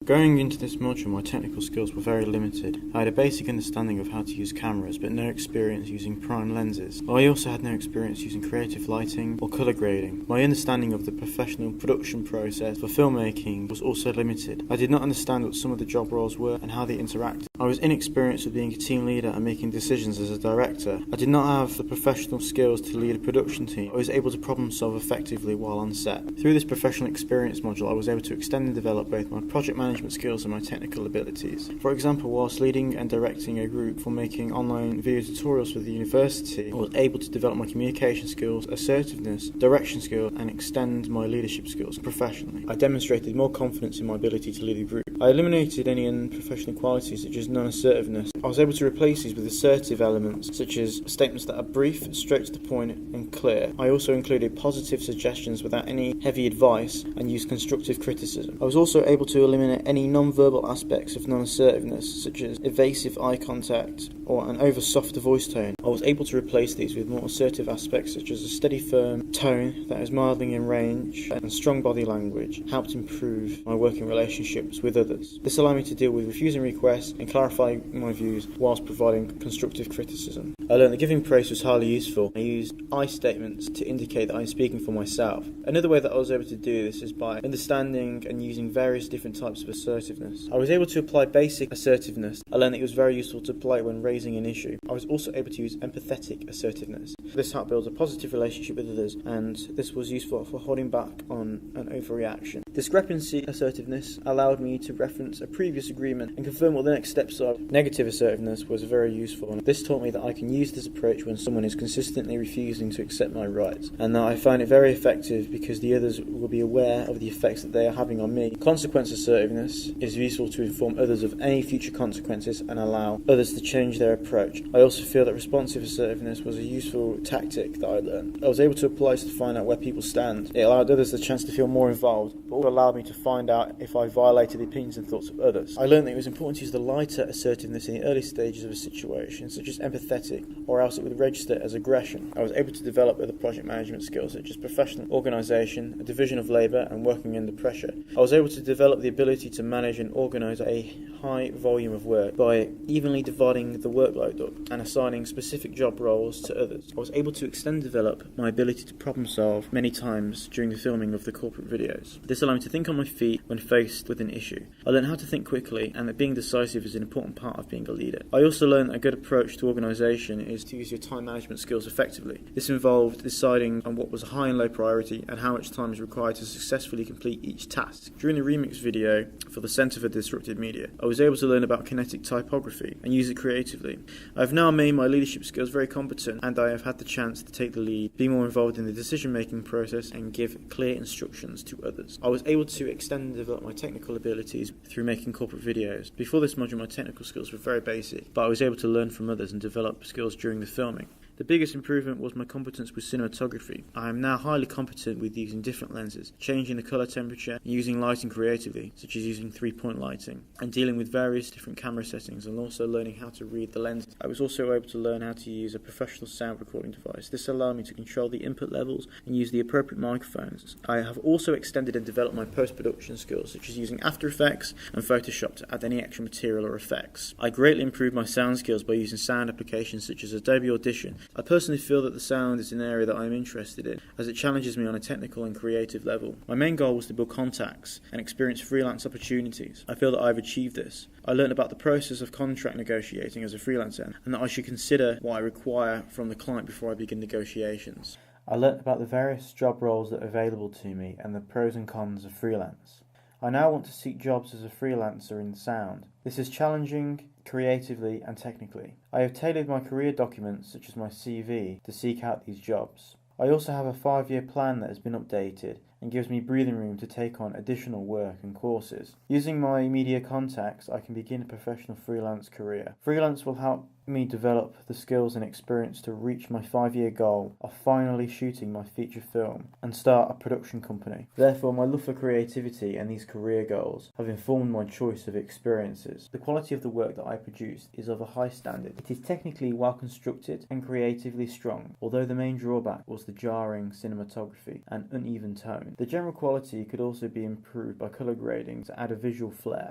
Going into this module, my technical skills were very limited. I had a basic understanding of how to use cameras, but no experience using prime lenses. I also had no experience using creative lighting or colour grading. My understanding of the professional production process for filmmaking was also limited. I did not understand what some of the job roles were and how they interacted. I was inexperienced with being a team leader and making decisions as a director. I did not have the professional skills to lead a production team. I was able to problem solve effectively while on set. Through this professional experience module, I was able to extend and develop both my project management skills and my technical abilities. For example, whilst leading and directing a group for making online video tutorials for the university, I was able to develop my communication skills, assertiveness, direction skills, and extend my leadership skills professionally. I demonstrated more confidence in my ability to lead a group. I eliminated any unprofessional qualities such as non-assertiveness. I was able to replace these with assertive elements such as statements that are brief, straight to the point, and clear. I also included positive suggestions without any heavy advice and used constructive criticism. I was also able to eliminate any non-verbal aspects of non-assertiveness such as evasive eye contact or an over-soft voice tone. I was able to replace these with more assertive aspects such as a steady, firm tone that is mildly in range and strong body language helped improve my working relationships with others. This allowed me to deal with refusing requests and clarifying my views whilst providing constructive criticism. I learned that giving praise was highly useful. I used I statements to indicate that I'm speaking for myself. Another way that I was able to do this is by understanding and using various different types of assertiveness. I was able to apply basic assertiveness. I learned that it was very useful to apply when raising an issue. I was also able to use empathetic assertiveness. This helped build a positive relationship with others, and this was useful for holding back on an overreaction. Discrepancy assertiveness allowed me to reference a previous agreement and confirm what the next steps are. Negative assertiveness was very useful, and this taught me that I can use this approach when someone is consistently refusing to accept my rights, and that I find it very effective because the others will be aware of the effects that they are having on me. Consequence assertiveness is useful to inform others of any future consequences and allow others to change their approach. I also feel that responsive assertiveness was a useful tactic that I learned. I was able to apply this to find out where people stand. It allowed others the chance to feel more involved, but also allowed me to find out if I violated the opinions and thoughts of others. I learned that it was important to use the lighter assertiveness in the early stages of a situation, such as empathetic, or else it would register as aggression. I was able to develop other project management skills such as professional organisation, a division of labour, and working under pressure. I was able to develop the ability to manage and organise a high volume of work by evenly dividing the workload up and assigning specific job roles to others. I was able to extend and develop my ability to problem solve many times during the filming of the corporate videos. This allowed me to think on my feet when faced with an issue. I learned how to think quickly and that being decisive is an important part of being a leader. I also learned a good approach to organisation is to use your time management skills effectively. This involved deciding on what was a high and low priority and how much time is required to successfully complete each task. During the remix video for the Centre for Disrupted Media, I was able to learn about kinetic typography and use it creatively. I have now made my leadership skills very competent, and I have had the chance to take the lead, be more involved in the decision-making process, and give clear instructions to others. I was able to extend and develop my technical abilities through making corporate videos. Before this module, my technical skills were very basic, but I was able to learn from others and develop skills during the filming. The biggest improvement was my competence with cinematography. I am now highly competent with using different lenses, changing the colour temperature, and using lighting creatively, such as using 3-point lighting, and dealing with various different camera settings, and also learning how to read the lenses. I was also able to learn how to use a professional sound recording device. This allowed me to control the input levels and use the appropriate microphones. I have also extended and developed my post-production skills, such as using After Effects and Photoshop to add any extra material or effects. I greatly improved my sound skills by using sound applications such as Adobe Audition. I personally feel that the sound is an area that I am interested in, as it challenges me on a technical and creative level. My main goal was to build contacts and experience freelance opportunities. I feel that I've achieved this. I learned about the process of contract negotiating as a freelancer, and that I should consider what I require from the client before I begin negotiations. I learnt about the various job roles that are available to me and the pros and cons of freelance. I now want to seek jobs as a freelancer in sound. This is challenging creatively and technically. I have tailored my career documents, such as my CV, to seek out these jobs. I also have a 5-year plan that has been updated and gives me breathing room to take on additional work and courses. Using my media contacts, I can begin a professional freelance career. Freelance will help me develop the skills and experience to reach my 5-year goal of finally shooting my feature film and start a production company. Therefore, my love for creativity and these career goals have informed my choice of experiences. The quality of the work that I produced is of a high standard. It is technically well constructed and creatively strong, although the main drawback was the jarring cinematography and uneven tone. The general quality could also be improved by colour grading to add a visual flair.